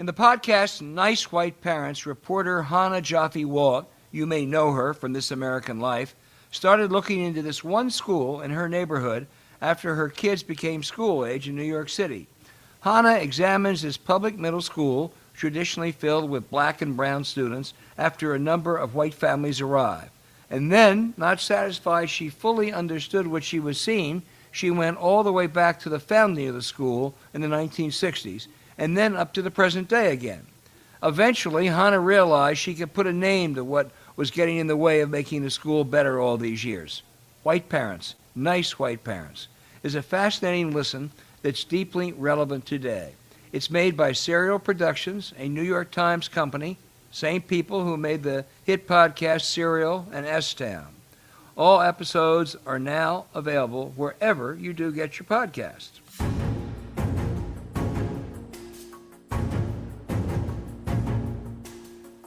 In the podcast Nice White Parents, reporter Hannah Jaffe-Walt, you may know her from This American Life, started looking into this one school in her neighborhood after her kids became school age in New York City. Hannah examines this public middle school, traditionally filled with black and brown students, after a number of white families arrive. And then, not satisfied she fully understood what she was seeing, she went all the way back to the founding of the school in the 1960s, and then up to the present day again. Eventually, Hannah realized she could put a name to what was getting in the way of making the school better all these years. White Parents, Nice White Parents, is a fascinating listen that's deeply relevant today. It's made by Serial Productions, a New York Times company, same people who made the hit podcast Serial and S-Town. All episodes are now available wherever you do get your podcasts.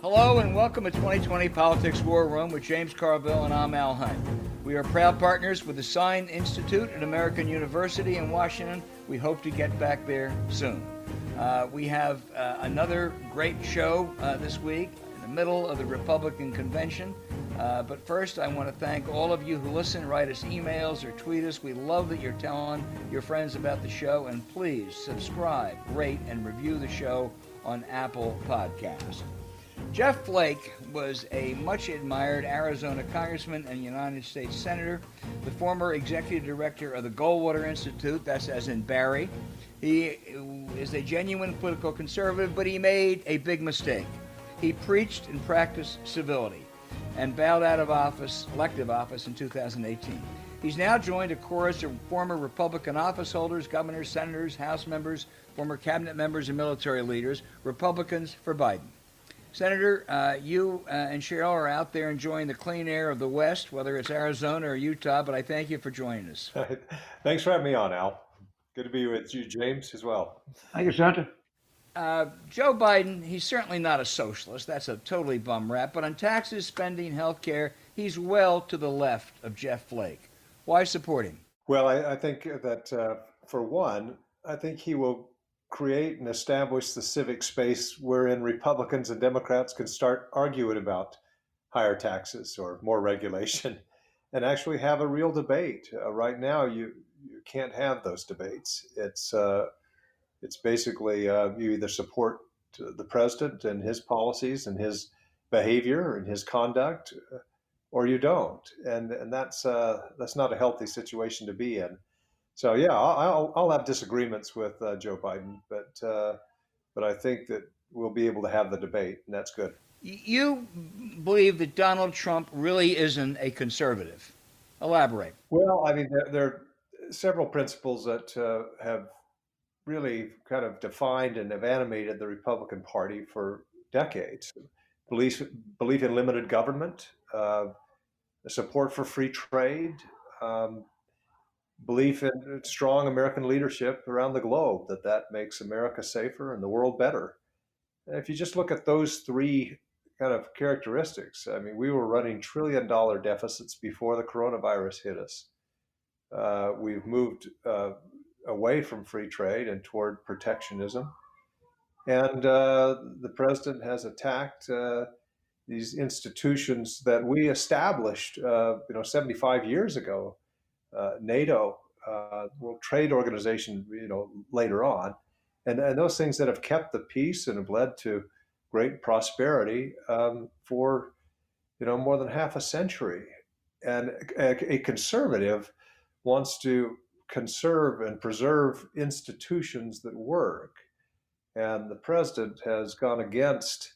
Hello and welcome to 2020 Politics War Room with James Carville and I'm Al Hunt. We are proud partners with the Sign Institute at American University in Washington. We hope to get back there soon. We have another great show this week in the middle of the Republican convention. But first, I want to thank all of you who listen, write us emails or tweet us. We love that you're telling your friends about the show. And please subscribe, rate, and review the show on Apple Podcasts. Jeff Flake was a much admired Arizona congressman and United States senator, the former executive director of the Goldwater Institute, that's as in Barry. He is a genuine political conservative, but he made a big mistake. He preached and practiced civility and bowed out of office, elective office in 2018. He's now joined a chorus of former Republican office holders, governors, senators, House members, former cabinet members, and military leaders, Republicans for Biden. Senator, you and Cheryl are out there enjoying the clean air of the West, whether it's Arizona or Utah, but I thank you for joining us. Thanks for having me on, Al. Good to be with you, James, as well. Thank you, Senator. Joe Biden, he's certainly not a socialist. That's a totally bum rap. But on taxes, spending, health care, he's well to the left of Jeff Flake. Why support him? Well, I think that, for one, I think he will create and establish the civic space wherein Republicans and Democrats can start arguing about higher taxes or more regulation and actually have a real debate. Right now, you can't have those debates. It's basically you either support the president and his policies and his behavior and his conduct, or you don't, and that's not a healthy situation to be in. So yeah, I'll have disagreements with Joe Biden, but I think that we'll be able to have the debate, and that's good. You believe that Donald Trump really isn't a conservative. Elaborate. Well, I mean, there are several principles that have really kind of defined and have animated the Republican Party for decades. Belief in limited government, support for free trade, belief in strong American leadership around the globe, that makes America safer and the world better. And if you just look at those three kind of characteristics, I mean, we were running trillion-dollar deficits before the coronavirus hit us. We've moved away from free trade and toward protectionism. And the president has attacked these institutions that we established, 75 years ago. NATO, World Trade Organization, later on, and those things that have kept the peace and have led to great prosperity for, more than half a century. And a conservative wants to conserve and preserve institutions that work. And the president has gone against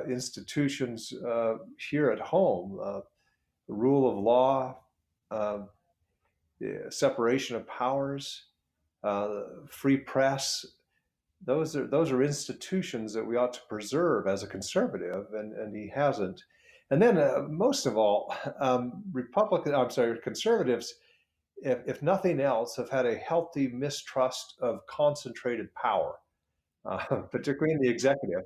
institutions here at home, the rule of law, separation of powers, free press. Those are institutions that we ought to preserve as a conservative, and he hasn't. And then, most of all, conservatives, if nothing else, have had a healthy mistrust of concentrated power, particularly in the executive.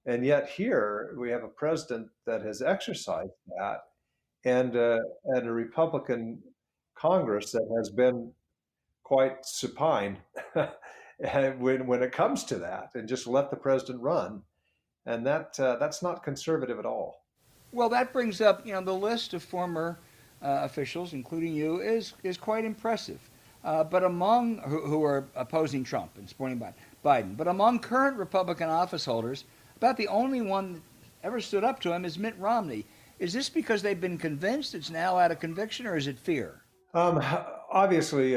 And yet here we have a president that has exercised that, and a Republican Congress that has been quite supine when it comes to that, and just let the president run. And that's not conservative at all. Well, that brings up, the list of former officials, including you, is quite impressive. But among who are opposing Trump and supporting Biden, but among current Republican office holders, about the only one that ever stood up to him is Mitt Romney. Is this because they've been convinced it's now out of conviction, or is it fear? Um, Obviously,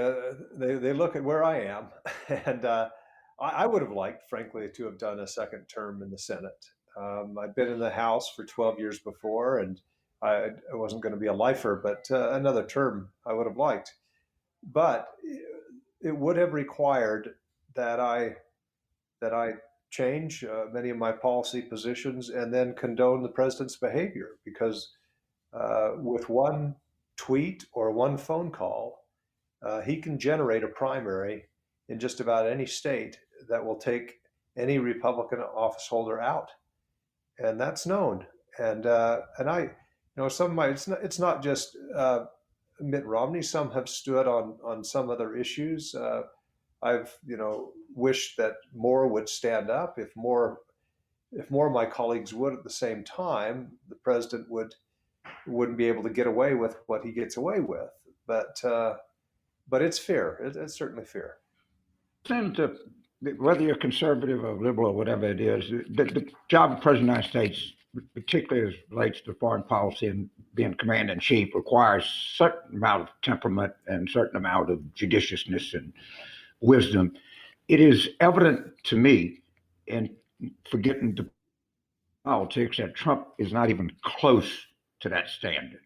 they look at where I am, and I would have liked, frankly, to have done a second term in the Senate. I'd been in the House for 12 years before, and I wasn't going to be a lifer, but another term I would have liked. But it would have required that I change many of my policy positions and then condone the president's behavior, because with one tweet or one phone call, he can generate a primary in just about any state that will take any Republican office holder out, and that's known. And I, some of my it's not just Mitt Romney. Some have stood on some other issues. I've wished that more would stand up. If more of my colleagues would at the same time, the president wouldn't be able to get away with what he gets away with. But it's fair. It's certainly fair. Seems that whether you're conservative or liberal or whatever it is, the job of the President of the United States, particularly as relates to foreign policy and being commander in chief, requires a certain amount of temperament and a certain amount of judiciousness and wisdom. It is evident to me, and forgetting the politics, that Trump is not even close to that standard.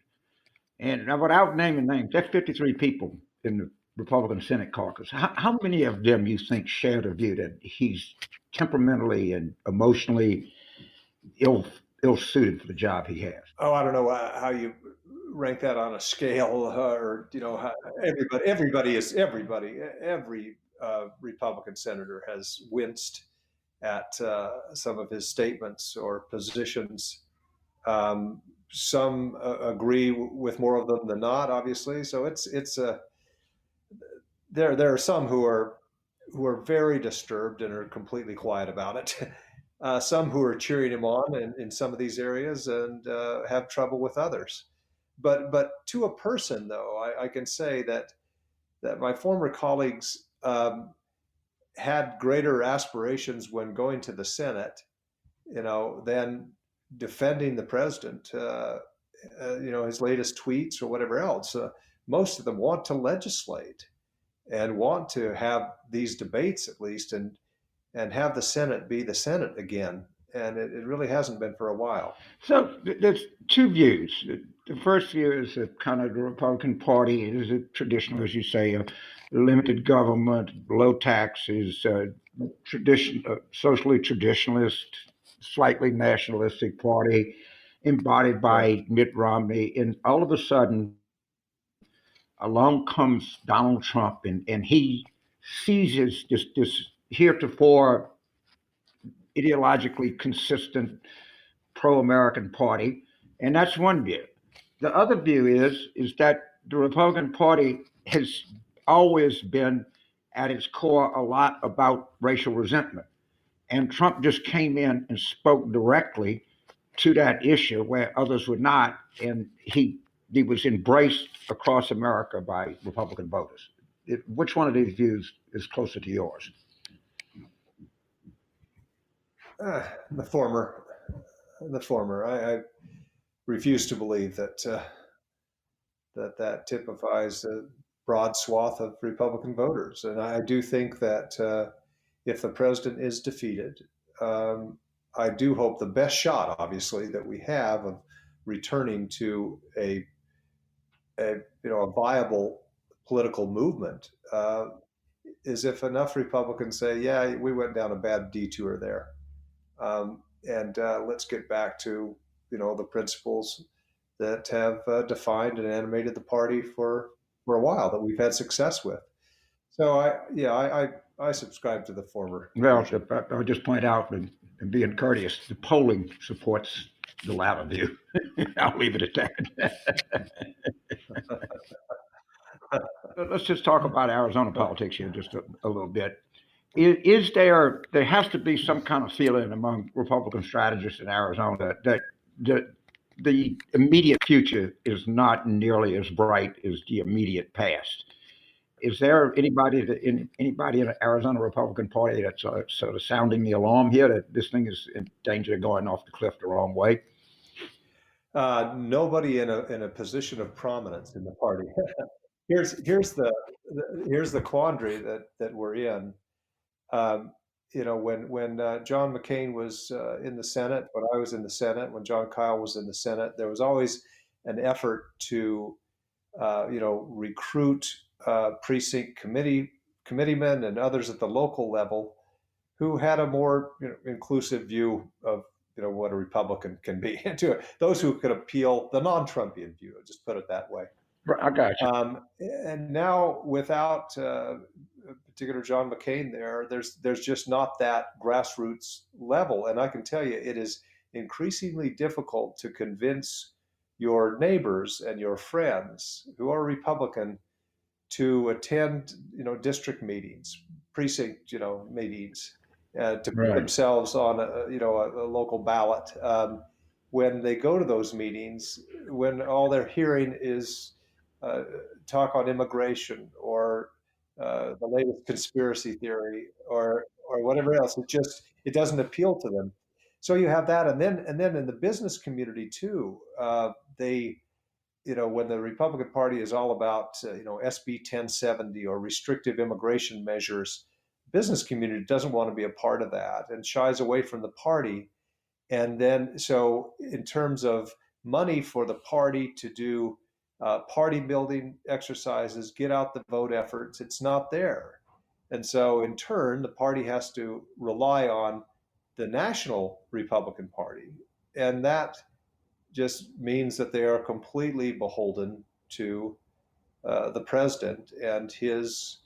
And now, without naming names, that's 53 people in the Republican Senate caucus. How many of them you think share the view that he's temperamentally and emotionally ill-suited for the job he has? Oh, I don't know how you rank that on a scale, or every Republican senator has winced at some of his statements or positions. Some agree with more of them than not, obviously. So there are some who are very disturbed and are completely quiet about it. Some who are cheering him on in some of these areas, and have trouble with others. But to a person, though, I can say that my former colleagues had greater aspirations when going to the Senate, than defending the president, his latest tweets or whatever else. Most of them want to legislate and want to have these debates, at least, and have the Senate be the Senate again. And it really hasn't been for a while. So there's two views. The first view is that kind of the Republican Party is a traditional, as you say, a limited government, low taxes, socially traditionalist, slightly nationalistic party embodied by Mitt Romney. And all of a sudden, along comes Donald Trump, and he seizes this heretofore ideologically consistent pro-American party, and that's one view. The other view is that the Republican Party has always been at its core a lot about racial resentment, and Trump just came in and spoke directly to that issue where others would not, and he was embraced across America by Republican voters. Which one of these views is closer to yours? The former. I refuse to believe that that typifies a broad swath of Republican voters, and I do think that if the president is defeated, I do hope the best shot, obviously, that we have of returning to a viable political movement is if enough Republicans say, yeah, we went down a bad detour there. And let's get back to the principles that have defined and animated the party for a while, that we've had success with. So I subscribe to the former. Well, I'll just point out, and being courteous, the polling supports the latter view. I'll leave it at that. Let's just talk about Arizona politics here just a little bit. There has to be some kind of feeling among Republican strategists in Arizona that the immediate future is not nearly as bright as the immediate past. Is there anybody in the Arizona Republican Party that's sort of sounding the alarm here that this thing is in danger of going off the cliff the wrong way? Nobody in a position of prominence in the party. here's the quandary that we're in. When John McCain was in the Senate, when I was in the Senate, when John Kyle was in the Senate, there was always an effort to recruit precinct committeemen and others at the local level who had a more inclusive view of what a Republican can be, to those who could appeal the non-Trumpian view. Just put it that way. I got you. And now, without particular John McCain there's just not that grassroots level. And I can tell you, it is increasingly difficult to convince your neighbors and your friends who are Republican to attend, district meetings, precinct, meetings, to put themselves on a local ballot. When they go to those meetings, when all they're hearing is talk on immigration or the latest conspiracy theory or whatever else, it doesn't appeal to them. So you have that, and then in the business community too, when the Republican Party is all about SB 1070 or restrictive immigration measures, business community doesn't want to be a part of that and shies away from the party. And then, so in terms of money for the party to do party building exercises, get out the vote efforts, it's not there. And so in turn, the party has to rely on the national Republican Party. And that just means that they are completely beholden to the president and his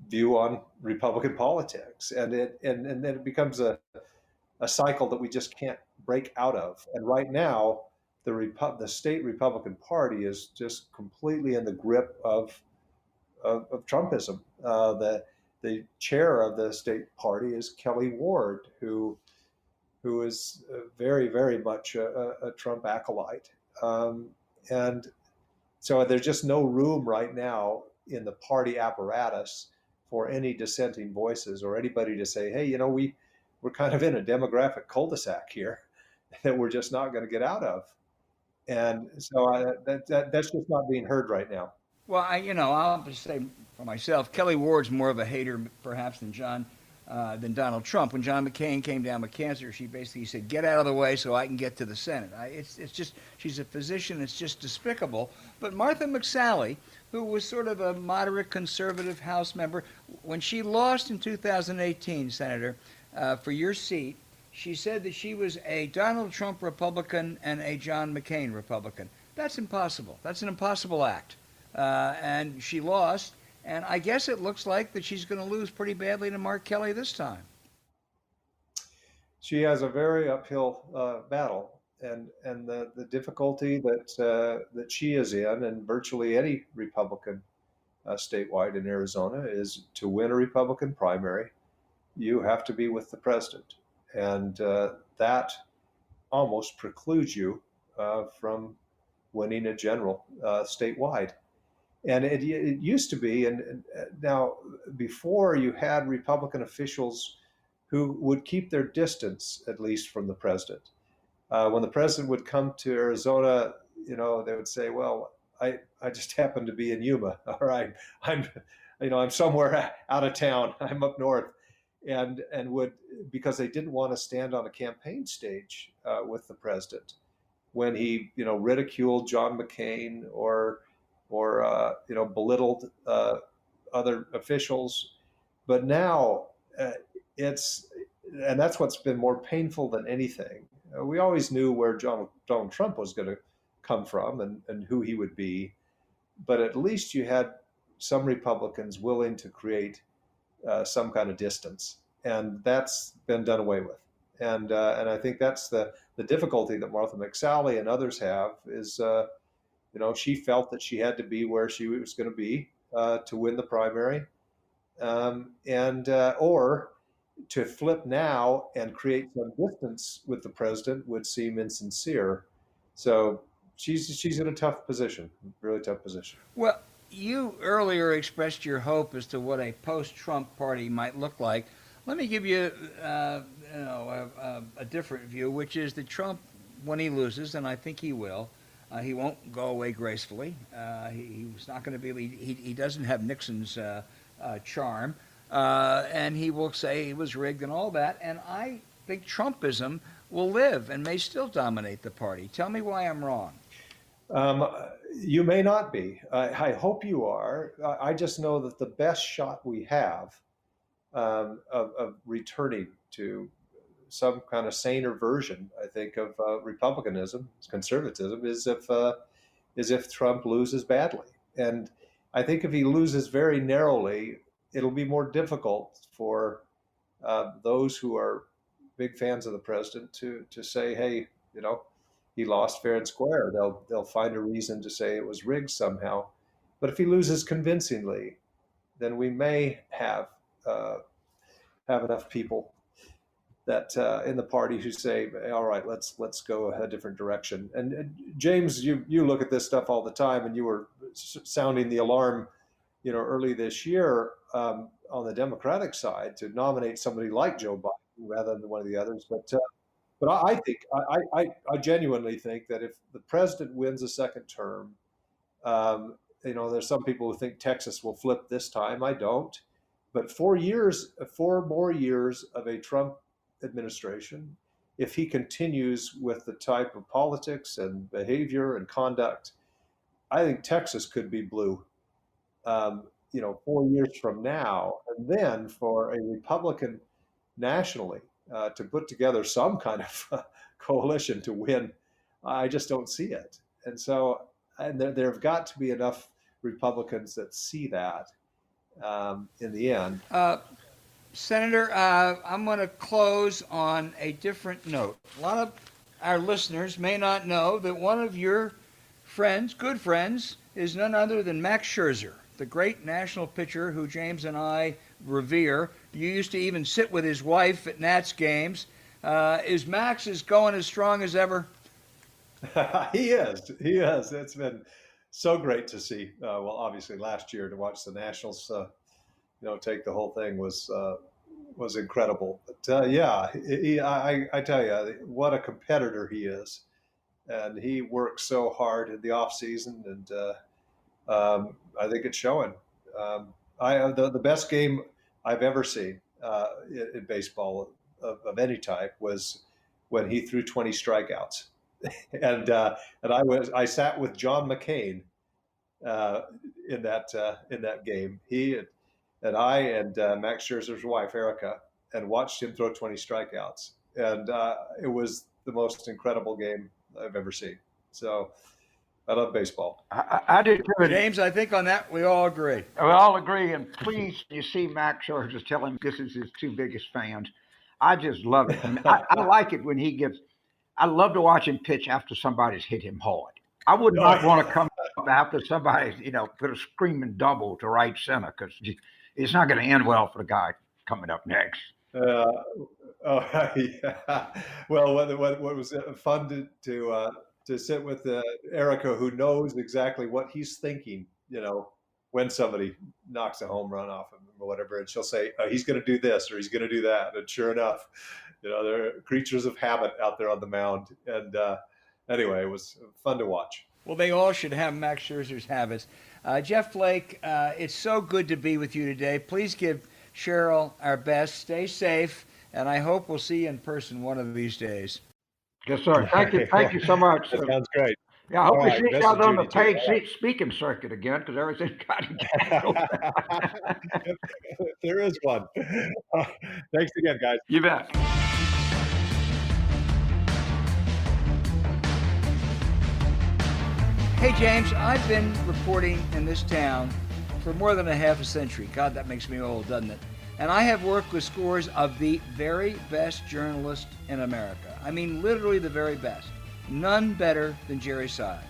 view on Republican politics. And then it becomes a cycle that we just can't break out of. And right now, the state Republican Party is just completely in the grip of Trumpism. The chair of the state party is Kelly Ward, who is very, very much a Trump acolyte. And so there's just no room right now in the party apparatus for any dissenting voices or anybody to say, hey, we're kind of in a demographic cul-de-sac here that we're just not going to get out of. And so that's just not being heard right now. Well, I'll just say for myself, Kelly Ward's more of a hater, perhaps, than Donald Trump. When John McCain came down with cancer, she basically said, "Get out of the way so I can get to the Senate." It's just, she's a physician. It's just despicable. But Martha McSally, who was sort of a moderate conservative House member, when she lost in 2018, Senator, for your seat, she said that she was a Donald Trump Republican and a John McCain Republican. That's impossible. That's an impossible act. And she lost. And I guess it looks like that she's going to lose pretty badly to Mark Kelly this time. She has a very uphill battle, and the difficulty that she is in, and virtually any Republican statewide in Arizona, is to win a Republican primary, you have to be with the president, and that almost precludes you from winning a general statewide. And it used to be, and now before, you had Republican officials who would keep their distance, at least from the president. When the president would come to Arizona, they would say, "Well, I just happen to be in Yuma, or I'm somewhere out of town. I'm up north," and would, because they didn't want to stand on a campaign stage with the president when he ridiculed John McCain or belittled other officials. But now and that's what's been more painful than anything. We always knew where Donald Trump was going to come from and who he would be, but at least you had some Republicans willing to create some kind of distance, and that's been done away with. And I think that's the difficulty that Martha McSally and others have is. She felt that she had to be where she was going to be to win the primary. and or to flip now and create some distance with the president would seem insincere. So she's in a tough position, really tough position. Well, you earlier expressed your hope as to what a post-Trump party might look like. Let me give you, a different view, which is that Trump, when he loses, and I think he will, he won't go away gracefully. He's not going to be. He doesn't have Nixon's charm, and he will say it was rigged and all that. And I think Trumpism will live and may still dominate the party. Tell me why I'm wrong. You may not be. I hope you are. I just know that the best shot we have of returning to some kind of saner version, I think, of republicanism, conservatism, is if Trump loses badly. And I think if he loses very narrowly, it'll be more difficult for those who are big fans of the president to say, hey, he lost fair and square. They'll find a reason to say it was rigged somehow. But if he loses convincingly, then we may have enough people that in the party who say, all right, let's go a different direction. And James, you look at this stuff all the time, and you were sounding the alarm, early this year on the Democratic side to nominate somebody like Joe Biden rather than one of the others. But I think I genuinely think that if the president wins a second term, there's some people who think Texas will flip this time. I don't. But 4 more years of a Trump administration, if he continues with the type of politics and behavior and conduct, I think Texas could be blue, 4 years from now. And then for a Republican nationally to put together some kind of coalition to win, I just don't see it. And so there have got to be enough Republicans that see that in the end. Senator, I'm going to close on a different note. A lot of our listeners may not know that one of your friends, good friends, is none other than Max Scherzer, the great national pitcher who James and I revere. You used to even sit with his wife at Nats games. Is Max going as strong as ever? He is. It's been so great to see. Well, obviously last year to watch the Nationals, take the whole thing was incredible. But I tell you, what a competitor he is, and he works so hard in the off season, and I think it's showing. The best game I've ever seen in baseball of any type was when he threw 20 strikeouts, and I sat with John McCain in that game. He and I and Max Scherzer's wife Erica, and watched him throw 20 strikeouts, and it was the most incredible game I've ever seen. So I love baseball. I do too. James, I think on that we all agree. We all agree. And please, you see Max Scherzer, tell him this is his two biggest fans. I just love it. And I like it when he gets. I love to watch him pitch after somebody's hit him hard. I would not want to come up after somebody's, put a screaming double to right center, because it's not going to end well for the guy coming up next. Yeah. Well, what was fun to sit with Erica, who knows exactly what he's thinking, when somebody knocks a home run off him or whatever, and she'll say, he's going to do this or he's going to do that. And sure enough, they're creatures of habit out there on the mound. And anyway, it was fun to watch. Well, they all should have Max Scherzer's habits. Jeff Flake, it's so good to be with you today. Please give Cheryl our best. Stay safe, and I hope we'll see you in person one of these days. Yes, sir. Thank you so much. That sounds great. Yeah, I hope we see you out on the paid speaking circuit again, because everything got canceled. There is one. Thanks again, guys. You bet. Hey, James, I've been reporting in this town for more than a half a century. God, that makes me old, doesn't it? And I have worked with scores of the very best journalists in America. I mean, literally the very best. None better than Jerry Seib.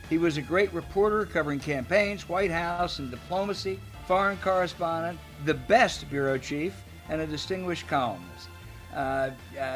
He was a great reporter covering campaigns, White House, and diplomacy. foreign correspondent, the best bureau chief, and a distinguished columnist.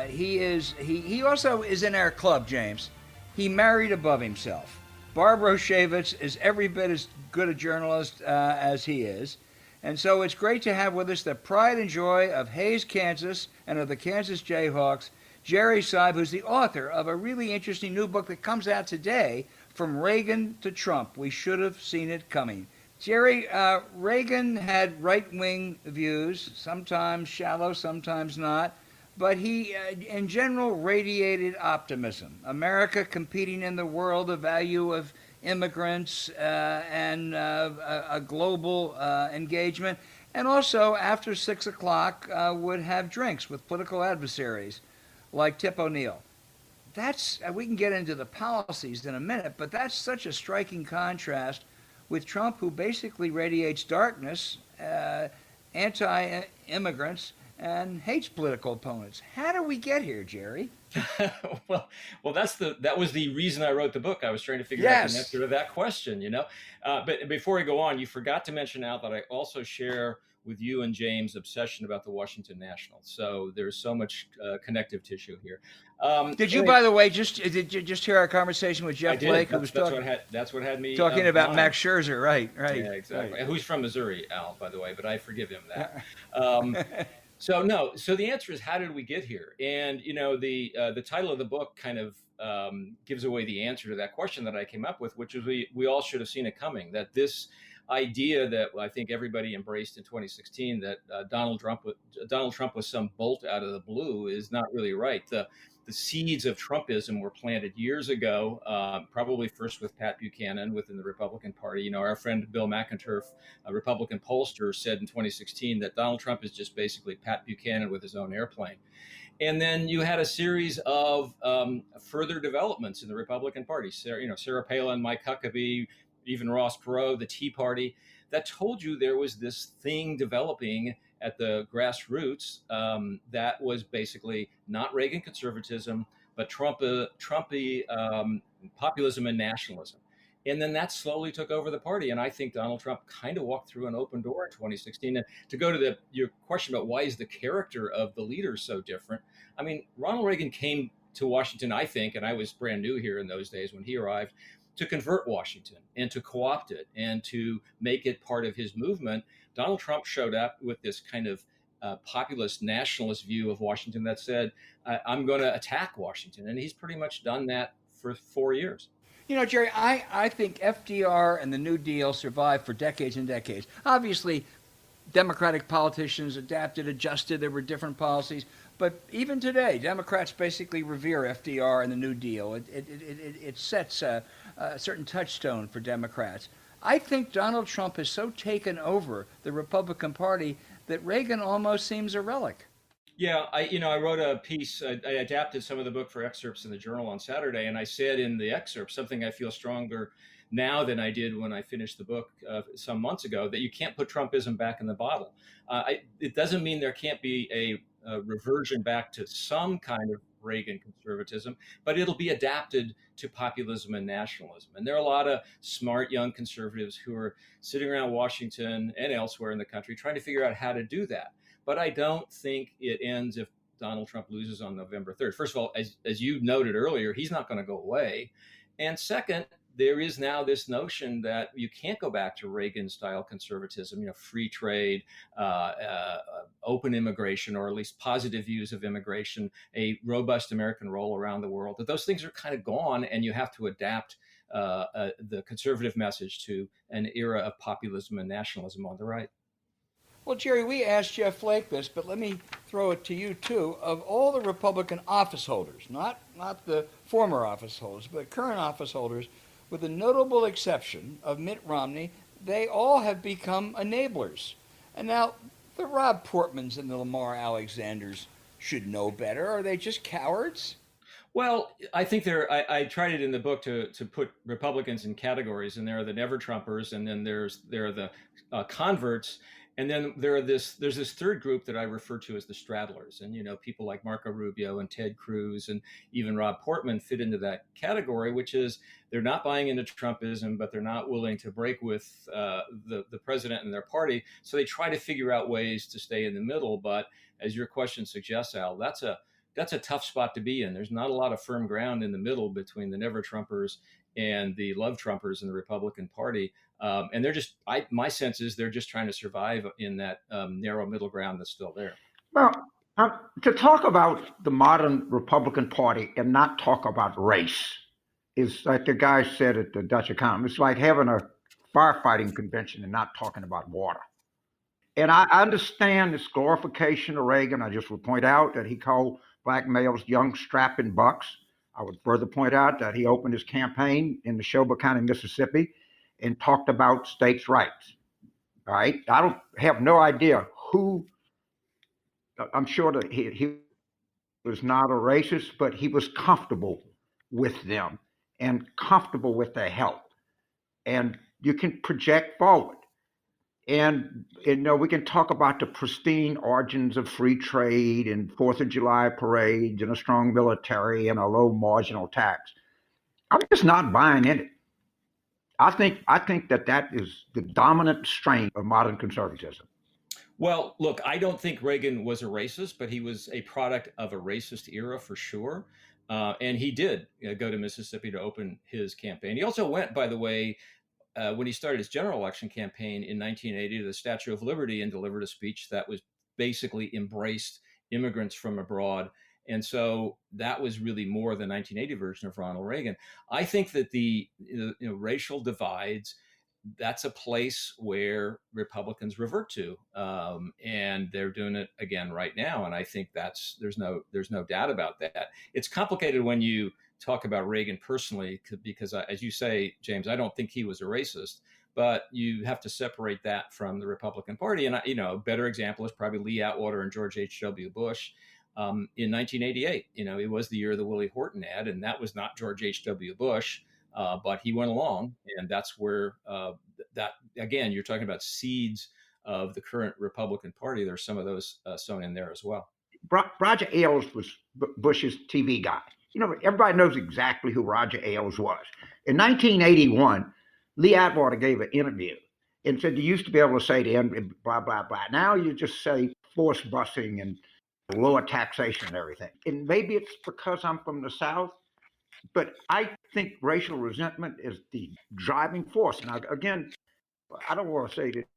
He also is in our club, James. He married above himself. Barbara Shavitz is every bit as good a journalist as he is. And so it's great to have with us the pride and joy of Hays, Kansas, and of the Kansas Jayhawks, Jerry Seib, who's the author of a really interesting new book that comes out today, From Reagan to Trump. We should have seen it coming. Jerry, Reagan had right-wing views, sometimes shallow, sometimes not, but he, in general, radiated optimism. America competing in the world, the value of immigrants and a global engagement, and also after 6 o'clock would have drinks with political adversaries like Tip O'Neill. That's we can get into the policies in a minute, but that's such a striking contrast with Trump, who basically radiates darkness, anti-immigrants, and hates political opponents. How do we get here, Jerry? well, that was the reason I wrote the book. I was trying to figure out the answer to that question, you know. But before I go on, you forgot to mention out that I also share with you and James' obsession about the Washington Nationals. So there's so much connective tissue here. Did you, by the way, just hear our conversation with Jeff Flake? That's what had me talking about Max Scherzer, right? Yeah, exactly. Right. Who's from Missouri, Al, by the way, but I forgive him that. So the answer is, how did we get here? And you know, the title of the book kind of gives away the answer to that question that I came up with, which is we all should have seen it coming. That this idea that I think everybody embraced in 2016, that Donald Trump was some bolt out of the blue, is not really right. The seeds of Trumpism were planted years ago, probably first with Pat Buchanan within the Republican Party. You know, our friend Bill McInturff, a Republican pollster, said in 2016 that Donald Trump is just basically Pat Buchanan with his own airplane. And then you had a series of further developments in the Republican Party. Sarah Palin, Mike Huckabee, even Ross Perot, the Tea Party, that told you there was this thing developing at the grassroots that was basically not Reagan conservatism, but Trumpy populism and nationalism. And then that slowly took over the party. And I think Donald Trump kind of walked through an open door in 2016. And to go to your question about why is the character of the leader so different? I mean, Ronald Reagan came to Washington, I think, and I was brand new here in those days when he arrived, to convert Washington and to co-opt it and to make it part of his movement. Donald Trump showed up with this kind of populist nationalist view of Washington that said, I'm going to attack Washington. And he's pretty much done that for 4 years. You know, Jerry, I think FDR and the New Deal survived for decades and decades. Obviously, Democratic politicians adapted, adjusted. There were different policies. But even today, Democrats basically revere FDR and the New Deal. It sets a certain touchstone for Democrats. I think Donald Trump has so taken over the Republican Party that Reagan almost seems a relic. Yeah, I wrote a piece. I adapted some of the book for excerpts in the Journal on Saturday, and I said in the excerpt something I feel stronger now than I did when I finished the book some months ago, that you can't put Trumpism back in the bottle. It doesn't mean there can't be a reversion back to some kind of Reagan conservatism, but it'll be adapted to populism and nationalism. And there are a lot of smart young conservatives who are sitting around Washington and elsewhere in the country trying to figure out how to do that. But I don't think it ends if Donald Trump loses on November 3rd. First of all, as you noted earlier, he's not going to go away. And second, there is now this notion that you can't go back to Reagan-style conservatism, free trade, open immigration, or at least positive views of immigration, a robust American role around the world, that those things are kind of gone, and you have to adapt the conservative message to an era of populism and nationalism on the right. Well, Jerry, we asked Jeff Flake this, but let me throw it to you, too. Of all the Republican office holders, not the former office holders, but current office holders, with the notable exception of Mitt Romney, they all have become enablers. And now, the Rob Portmans and the Lamar Alexanders should know better. Are they just cowards? Well, I think I tried it in the book to put Republicans in categories, and there are the never Trumpers, and then there are the converts. And then there's this third group that I refer to as the straddlers. And, people like Marco Rubio and Ted Cruz and even Rob Portman fit into that category, which is they're not buying into Trumpism, but they're not willing to break with the president and their party. So they try to figure out ways to stay in the middle. But as your question suggests, Al, that's a tough spot to be in. There's not a lot of firm ground in the middle between the never Trumpers and the love Trumpers in the Republican Party. And my sense is they're just trying to survive in that narrow middle ground that's still there. Well, to talk about the modern Republican Party and not talk about race is like the guy said at the Dutch Economist, it's like having a firefighting convention and not talking about water. And I understand this glorification of Reagan. I just would point out that he called black males young strapping bucks. I would further point out that he opened his campaign in Neshoba County, Mississippi, and talked about states' rights. All right. I don't have no idea who. I'm sure that he was not a racist, but he was comfortable with them and comfortable with their help. And you can project forward. And we can talk about the pristine origins of free trade and 4th of July parades and a strong military and a low marginal tax. I'm just not buying in it. I think that is the dominant strain of modern conservatism. Well, look, I don't think Reagan was a racist, but he was a product of a racist era for sure. And he did go to Mississippi to open his campaign. He also went, by the way, when he started his general election campaign in 1980 to the Statue of Liberty and delivered a speech that was basically embraced immigrants from abroad. And so that was really more the 1980 version of Ronald Reagan. I think that the racial divides, that's a place where Republicans revert to, and they're doing it again right now. And I think there's no doubt about that. It's complicated when you talk about Reagan personally, because as you say, James, I don't think he was a racist, but you have to separate that from the Republican Party. And a better example is probably Lee Atwater and George H.W. Bush. In 1988, it was the year of the Willie Horton ad, and that was not George H.W. Bush, but he went along, and that's where that again, you're talking about seeds of the current Republican Party. There's some of those sown in there as well. Roger Ailes was Bush's TV guy. Everybody knows exactly who Roger Ailes was. In 1981, Lee Atwater gave an interview and said you used to be able to say to him, blah, blah, blah. Now you just say forced busing and lower taxation and everything. And maybe it's because I'm from the South, but I think racial resentment is the driving force. And again, I don't want to say that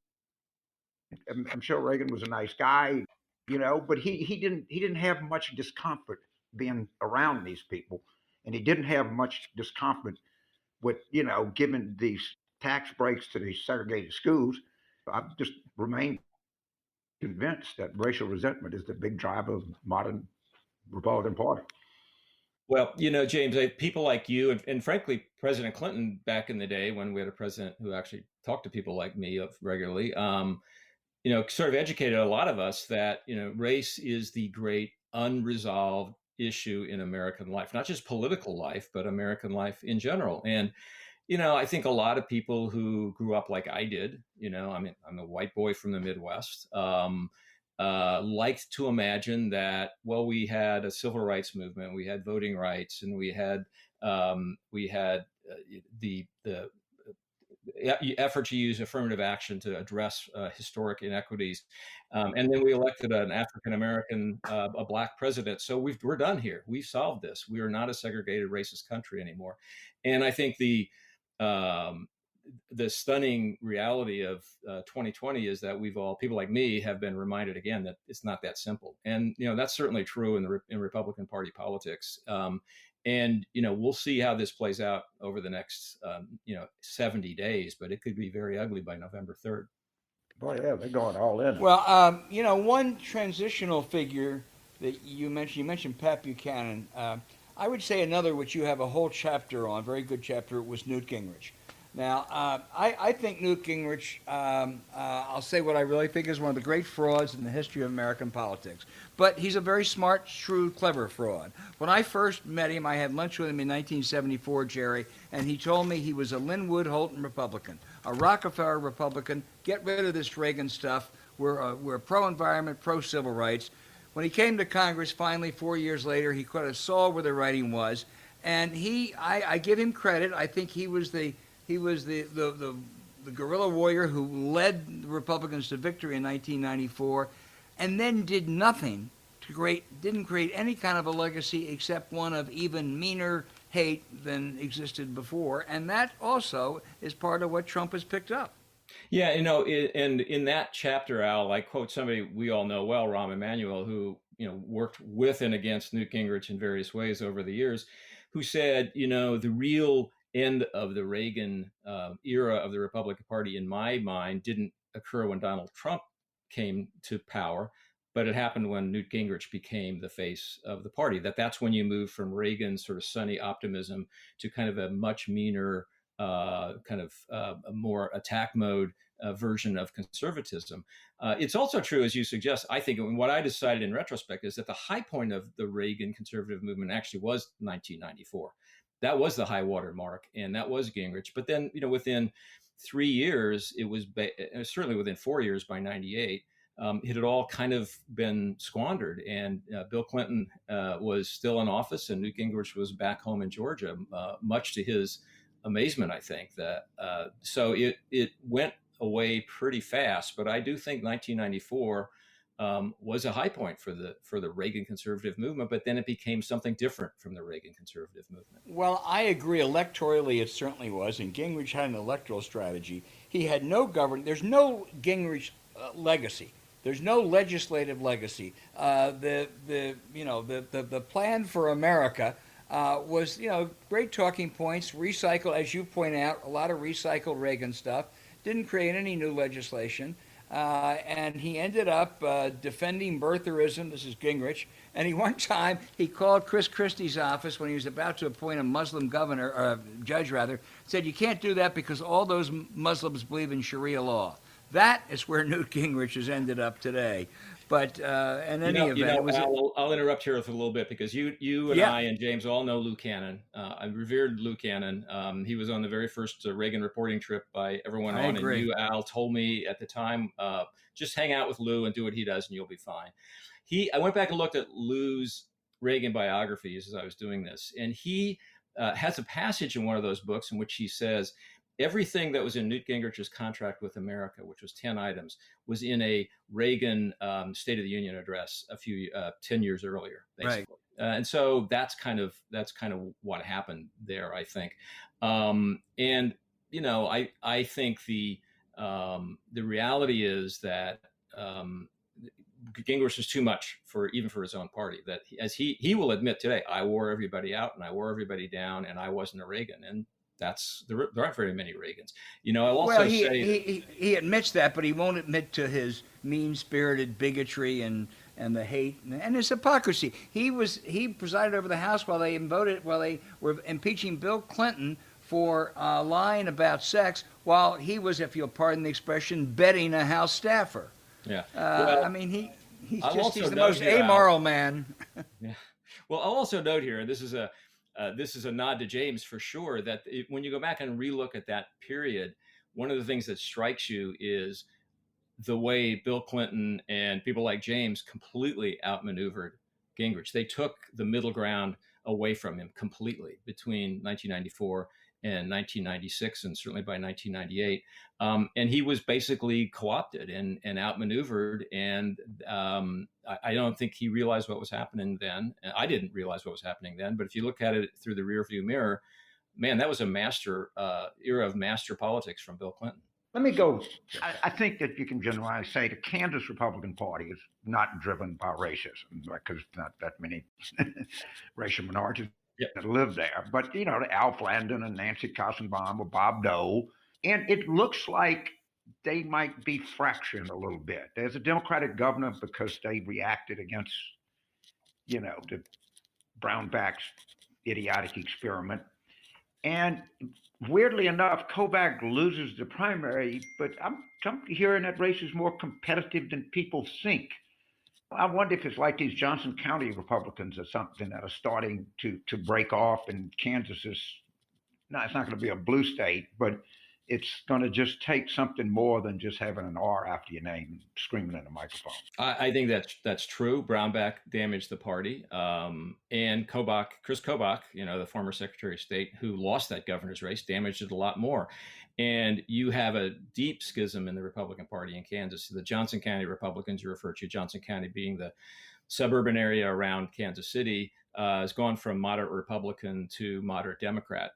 I'm sure Reagan was a nice guy, but he didn't have much discomfort being around these people, and he didn't have much discomfort with giving these tax breaks to these segregated schools. I've just remained convinced that racial resentment is the big driver of modern Republican Party. Well, James, people like you and frankly, President Clinton back in the day when we had a president who actually talked to people like me regularly, sort of educated a lot of us that, race is the great unresolved issue in American life, not just political life, but American life in general. And, I think a lot of people who grew up like I did, I'm a white boy from the Midwest, liked to imagine that, well, we had a civil rights movement, we had voting rights, and we had the effort to use affirmative action to address historic inequities. And then we elected an African-American, a black president. So we're done here. We've solved this. We are not a segregated racist country anymore. And I think the stunning reality of 2020 is that people like me have been reminded again that it's not that simple. And, that's certainly true in Republican Party politics. And, we'll see how this plays out over the next, 70 days, but it could be very ugly by November 3rd. Boy, yeah, they're going all in. Well, one transitional figure that you mentioned Pat Buchanan. I would say another, which you have a whole chapter on, very good chapter, was Newt Gingrich. Now, I think Newt Gingrich, I'll say what I really think is one of the great frauds in the history of American politics. But he's a very smart, shrewd, clever fraud. When I first met him, I had lunch with him in 1974, Jerry, and he told me he was a Linwood Holton Republican, a Rockefeller Republican. Get rid of this Reagan stuff. were pro-environment, pro-civil rights. When he came to Congress, finally 4 years later, he kind of saw where the writing was, and I give him credit. I think he was the guerrilla warrior who led the Republicans to victory in 1994, and then did nothing didn't create any kind of a legacy except one of even meaner hate than existed before, and that also is part of what Trump has picked up. Yeah, and in that chapter, Al, I quote somebody we all know well, Rahm Emanuel, who worked with and against Newt Gingrich in various ways over the years, who said, the real end of the Reagan era of the Republican Party, in my mind, didn't occur when Donald Trump came to power, but it happened when Newt Gingrich became the face of the party. That's when you move from Reagan's sort of sunny optimism to kind of a much meaner, a more attack mode version of conservatism. It's also true, as you suggest, I think, and what I decided in retrospect is that the high point of the Reagan conservative movement actually was 1994. That was the high water mark, and that was Gingrich. But then, within 3 years, it was certainly within 4 years by 98, it had all kind of been squandered. And Bill Clinton was still in office, and Newt Gingrich was back home in Georgia, much to his amazement, I think. So it went away pretty fast. But I do think 1994 was a high point for the Reagan conservative movement, but then it became something different from the Reagan conservative movement. Well, I agree. Electorally, it certainly was, and Gingrich had an electoral strategy. He had no government. There's no Gingrich legacy. There's no legislative legacy. The plan for America was, great talking points, recycle, as you point out, a lot of recycled Reagan stuff. Didn't create any new legislation. And he ended up defending birtherism. This is Gingrich. And one time he called Chris Christie's office when he was about to appoint a Muslim governor, or judge rather, said, you can't do that because all those Muslims believe in Sharia law. That is where Newt Gingrich has ended up today. But in any event, I'll interrupt here for a little bit because you and I and James all know Lou Cannon. I revered Lou Cannon. He was on the very first Reagan reporting trip I ever went on. Agree. And you, Al, told me at the time, just hang out with Lou and do what he does and you'll be fine. I went back and looked at Lou's Reagan biographies as I was doing this. And he has a passage in one of those books in which he says, everything that was in Newt Gingrich's contract with America, which was 10 items, was in a Reagan State of the Union address 10 years earlier, basically. Right. And so that's kind of what happened there, I think. I think the reality is that Gingrich was too much even for his own party. That as he will admit today, I wore everybody out and I wore everybody down, and I wasn't a Reagan. And there aren't very many Reagans. I'll also say he admits that, but he won't admit to his mean-spirited bigotry and the hate and his hypocrisy. He presided over the House while they were impeaching Bill Clinton for lying about sex, while he was, if you'll pardon the expression, bedding a House staffer. Yeah. He's the most amoral man. Yeah. Well, I'll also note here, and this is a nod to James for sure, that when you go back and relook at that period, one of the things that strikes you is the way Bill Clinton and people like James completely outmaneuvered Gingrich. They took the middle ground away from him completely between 1994 and 1996, and certainly by 1998. And he was basically co-opted and outmaneuvered. And I don't think he realized what was happening then. I didn't realize what was happening then. But if you look at it through the rearview mirror, man, that was a era of master politics from Bill Clinton. Let me go. I think that you can generally say the Kansas Republican Party is not driven by racism, because not that many racial minorities that live there. But, Al Flandin and Nancy Kassenbaum or Bob Dole. And it looks like they might be fractured a little bit. There's a Democratic governor because they reacted against, the Brownback's idiotic experiment. And weirdly enough, Kovac loses the primary, but I'm hearing that race is more competitive than people think. I wonder if it's like these Johnson County Republicans or something that are starting to break off, and Kansas is, no, it's not going to be a blue state, but it's going to just take something more than just having an R after your name and screaming in a microphone. I think that's true. Brownback damaged the party, and Chris Kobach, the former Secretary of State who lost that governor's race, damaged it a lot more. And you have a deep schism in the Republican Party in Kansas. The Johnson County Republicans, you refer to Johnson County being the suburban area around Kansas City, has gone from moderate Republican to moderate Democrat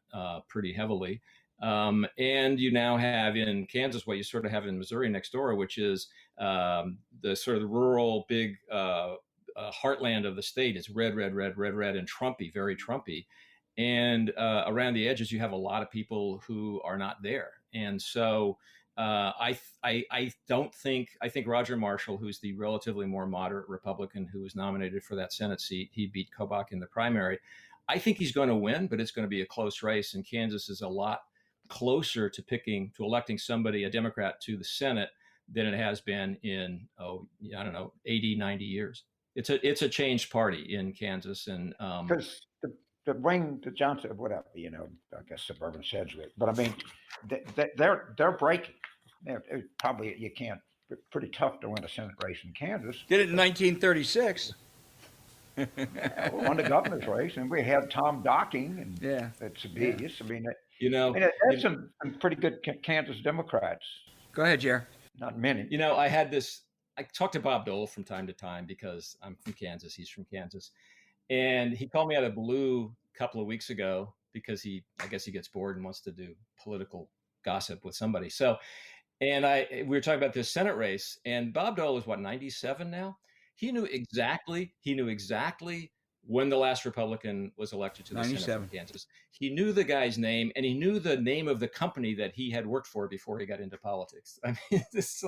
pretty heavily. And you now have in Kansas what you sort of have in Missouri next door, which is the sort of the rural big heartland of the state is red, and Trumpy, very Trumpy. And around the edges, you have a lot of people who are not there. And so I think Roger Marshall, who's the relatively more moderate Republican who was nominated for that Senate seat, he beat Kobach in the primary. I think he's going to win, but it's going to be a close race. And Kansas is a lot closer to electing somebody, a Democrat, to the Senate than it has been in 80, 90 years. It's a changed party in Kansas, and because the Johnson, whatever, I guess suburban Sedgwick, but I mean, they're breaking. Probably you can't. Pretty tough to win a Senate race in Kansas. Did it in 1936. We won the governor's race, and we had Tom Docking, and it's obvious. I mean, there's some pretty good Kansas Democrats. Go ahead, Jerry. Not many. I talk to Bob Dole from time to time because I'm from Kansas. He's from Kansas. And he called me out of the blue a couple of weeks ago because I guess he gets bored and wants to do political gossip with somebody. So, we were talking about this Senate race, and Bob Dole is 97 now. He knew exactly when the last Republican was elected to the Senate from Kansas. He knew the guy's name, and he knew the name of the company that he had worked for before he got into politics. I mean, this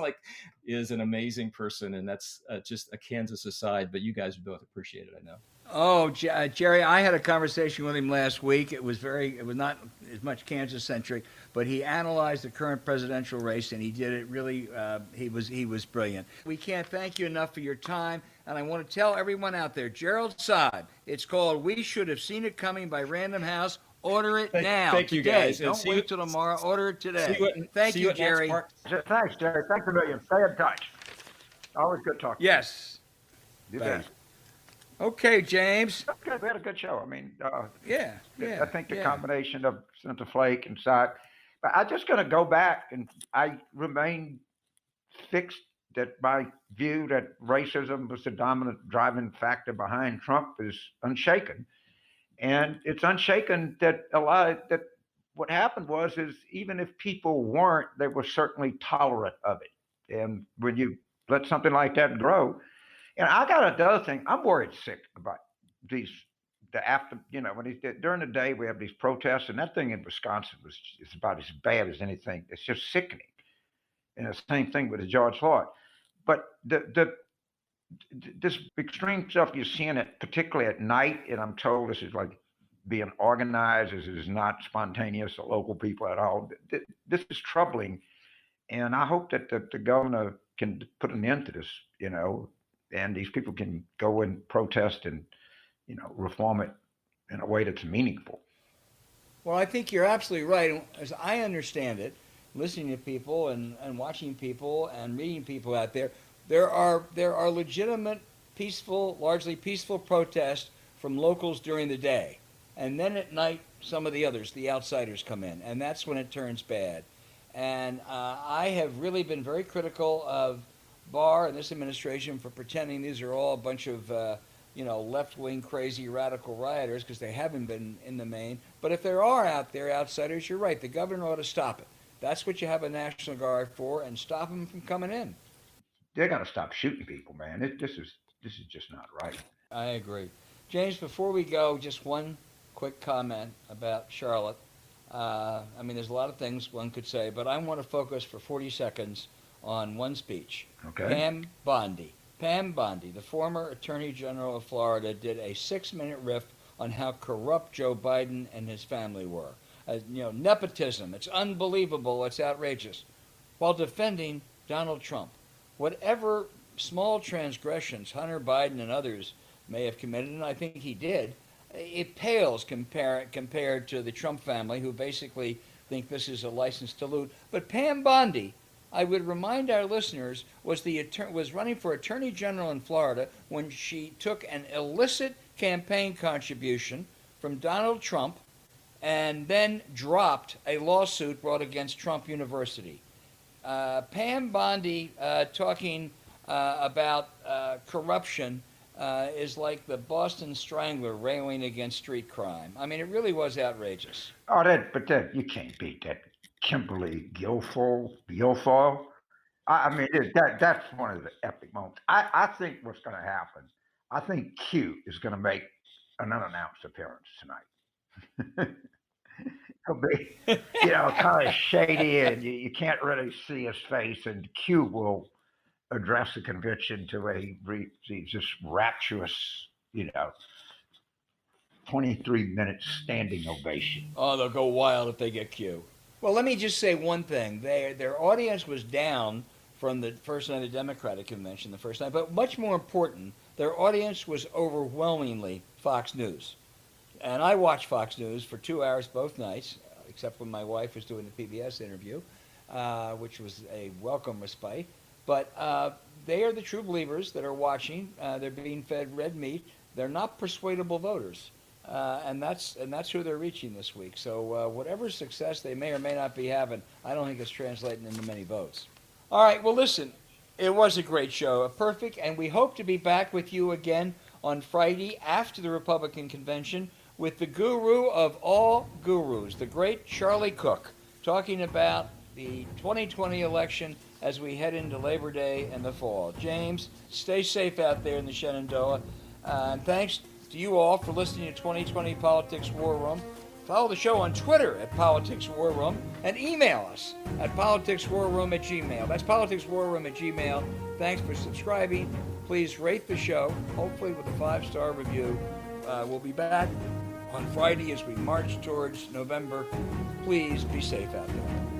is an amazing person, and that's just a Kansas aside, but you guys would both appreciate it, I know. Oh, Jerry, I had a conversation with him last week. It was not as much Kansas centric, but he analyzed the current presidential race, and he did it really. He was brilliant. We can't thank you enough for your time, and I want to tell everyone out there, Gerald Seib. It's called "We Should Have Seen It Coming" by Random House. Order it now. Thank you, today. guys. Don't wait till tomorrow. Order it today. Thank you, Jerry. Thanks, Jerry. Thanks a million. Stay in touch. Always good talking. Yes. You bet. Okay, James. Okay, we had a good show. I mean, I think the combination of Senator Flake and Seib. But I'm just going to go back, and I remain fixed that my view that racism was the dominant driving factor behind Trump is unshaken. And it's unshaken that what happened is even if people weren't, they were certainly tolerant of it. And when you let something like that grow, and I got another thing, I'm worried sick about during the day we have these protests, and that thing in Wisconsin is about as bad as anything. It's just sickening. And the same thing with the George Floyd. But this extreme stuff you're seeing it particularly at night, and I'm told this is like being organized. This is not spontaneous or local people at all. This is troubling, and I hope that the governor can put an end to this, and these people can go and protest and, reform it in a way that's meaningful. Well, I think you're absolutely right. As I understand it, listening to people and watching people and reading people out there, there are legitimate, largely peaceful protests from locals during the day. And then at night, some of the others, the outsiders, come in. And that's when it turns bad. And I have really been very critical of Barr and this administration for pretending these are all a bunch of left-wing crazy radical rioters, because they haven't been in the main. But if there are out there outsiders, you're right. The governor ought to stop it. That's what you have a National Guard for, and stop them from coming in. They got to stop shooting people, man. This is just not right. I agree. James, before we go, just one quick comment about Charlotte. There's a lot of things one could say, but I want to focus for 40 seconds on one speech. Okay. Pam Bondi, the former Attorney General of Florida, did a 6-minute riff on how corrupt Joe Biden and his family were. Nepotism, it's unbelievable, it's outrageous, while defending Donald Trump. Whatever small transgressions Hunter Biden and others may have committed, and I think he did, it pales compared to the Trump family, who basically think this is a license to loot. But Pam Bondi, I would remind our listeners, was running for Attorney General in Florida when she took an illicit campaign contribution from Donald Trump and then dropped a lawsuit brought against Trump University. Pam Bondi talking about corruption is like the Boston Strangler railing against street crime. I mean, it really was outrageous. Oh, but you can't beat that Kimberly Guilfoyle. I mean, that's one of the epic moments. I think what's going to happen, I think Q is going to make an unannounced appearance tonight. He'll be, kind of shady, and you can't really see his face, and Q will address the convention to a just rapturous, 23-minute standing ovation. Oh, they'll go wild if they get Q. Well, let me just say one thing. Their audience was down from the first night of the Democratic convention, the first night, but much more important, their audience was overwhelmingly Fox News. And I watched Fox News for 2 hours both nights, except when my wife was doing the PBS interview, which was a welcome respite. But they are the true believers that are watching. They're being fed red meat. They're not persuadable voters. And that's who they're reaching this week. So whatever success they may or may not be having, I don't think it's translating into many votes. All right, well, listen, it was a great show, perfect, and we hope to be back with you again on Friday after the Republican convention with the guru of all gurus, the great Charlie Cook, talking about the 2020 election as we head into Labor Day and the fall. James, stay safe out there in the Shenandoah. And thanks to you all for listening to 2020 Politics War Room. Follow the show on Twitter at Politics War Room and email us at politicswarroom@gmail. That's politicswarroom@gmail. Thanks for subscribing. Please rate the show, hopefully with a 5-star review. We'll be back on Friday as we march towards November. Please be safe out there.